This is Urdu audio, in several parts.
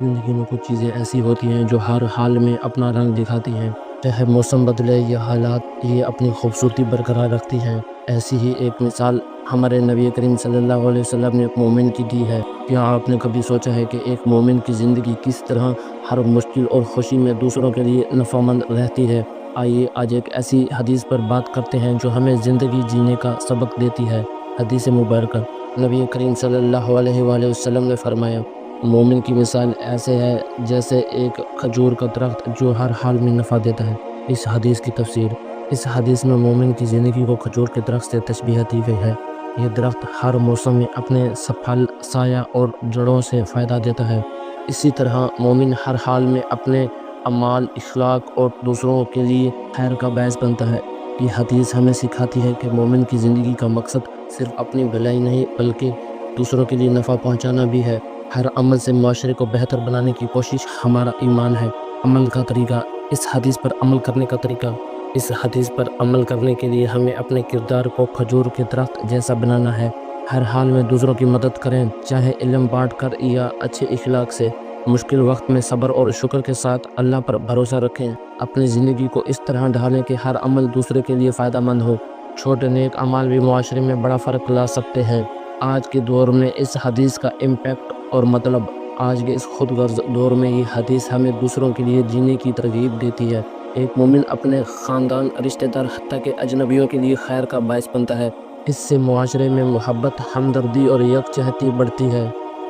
زندگی میں کچھ چیزیں ایسی ہوتی ہیں جو ہر حال میں اپنا رنگ دکھاتی ہیں، چاہے موسم بدلے یا حالات یہ اپنی خوبصورتی برقرار رکھتی ہیں۔ ایسی ہی ایک مثال ہمارے نبی کریم صلی اللہ علیہ وسلم نے ایک مومن کی دی ہے۔ کیا آپ نے کبھی سوچا ہے کہ ایک مومن کی زندگی کس طرح ہر مشکل اور خوشی میں دوسروں کے لیے نفع مند رہتی ہے؟ آئیے آج ایک ایسی حدیث پر بات کرتے ہیں جو ہمیں زندگی جینے کا سبق دیتی ہے۔ حدیث مبارکہ نبی کریم صلی اللہ علیہ وآلہ وسلم نے فرمایا، مومن کی مثال ایسے ہے جیسے ایک کھجور کا درخت جو ہر حال میں نفع دیتا ہے۔ اس حدیث کی تفسیر، اس حدیث میں مومن کی زندگی کو کھجور کے درخت سے تشبیہ دی گئی ہے۔ یہ درخت ہر موسم میں اپنے پھل، سایہ اور جڑوں سے فائدہ دیتا ہے۔ اسی طرح مومن ہر حال میں اپنے اعمال، اخلاق اور دوسروں کے لیے خیر کا باعث بنتا ہے۔ یہ حدیث ہمیں سکھاتی ہے کہ مومن کی زندگی کا مقصد صرف اپنی بھلائی نہیں بلکہ دوسروں کے لیے نفع پہنچانا بھی ہے۔ ہر عمل سے معاشرے کو بہتر بنانے کی کوشش ہمارا ایمان ہے۔ عمل کا طریقہ، اس حدیث پر عمل کرنے کا طریقہ، اس حدیث پر عمل کرنے کے لیے ہمیں اپنے کردار کو کھجور کے درخت جیسا بنانا ہے۔ ہر حال میں دوسروں کی مدد کریں، چاہے علم بانٹ کر یا اچھے اخلاق سے۔ مشکل وقت میں صبر اور شکر کے ساتھ اللہ پر بھروسہ رکھیں۔ اپنی زندگی کو اس طرح ڈھالیں کہ ہر عمل دوسرے کے لیے فائدہ مند ہو۔ چھوٹے نیک اعمال بھی معاشرے میں بڑا فرق لا سکتے ہیں۔ آج کے دور میں اس حدیث کا امپیکٹ اور مطلب، آج کے اس خود غرض دور میں یہ حدیث ہمیں دوسروں کے لیے جینے کی ترغیب دیتی ہے۔ ایک مومن اپنے خاندان، رشتہ دار، حتیٰ کہ اجنبیوں کے لیے خیر کا باعث بنتا ہے۔ اس سے معاشرے میں محبت، ہمدردی اور یکجہتی بڑھتی ہے۔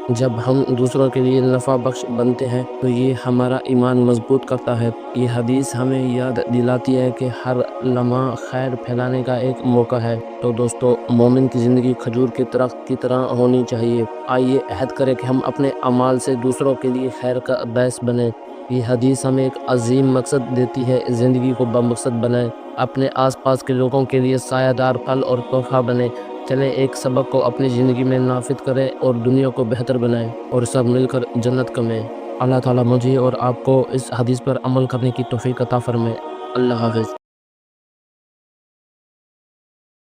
جب ہم دوسروں کے لیے نفع بخش بنتے ہیں تو یہ ہمارا ایمان مضبوط کرتا ہے۔ یہ حدیث ہمیں یاد دلاتی ہے کہ ہر لمحہ خیر پھیلانے کا ایک موقع ہے۔ تو دوستو، مومن کی زندگی کھجور کے درخت کی طرح ہونی چاہیے۔ آئیے عہد کریں کہ ہم اپنے اعمال سے دوسروں کے لیے خیر کا باعث بنیں۔ یہ حدیث ہمیں ایک عظیم مقصد دیتی ہے، زندگی کو بمقصد بنائیں، اپنے آس پاس کے لوگوں کے لیے سایہ دار پھل اور تحفہ بنیں۔ چلیں ایک سبق کو اپنی زندگی میں نافذ کریں اور دنیا کو بہتر بنائیں، اور سب مل کر جنت کمائیں۔ اللہ تعالیٰ مجھے اور آپ کو اس حدیث پر عمل کرنے کی توفیق عطا فرمائے۔ اللہ حافظ۔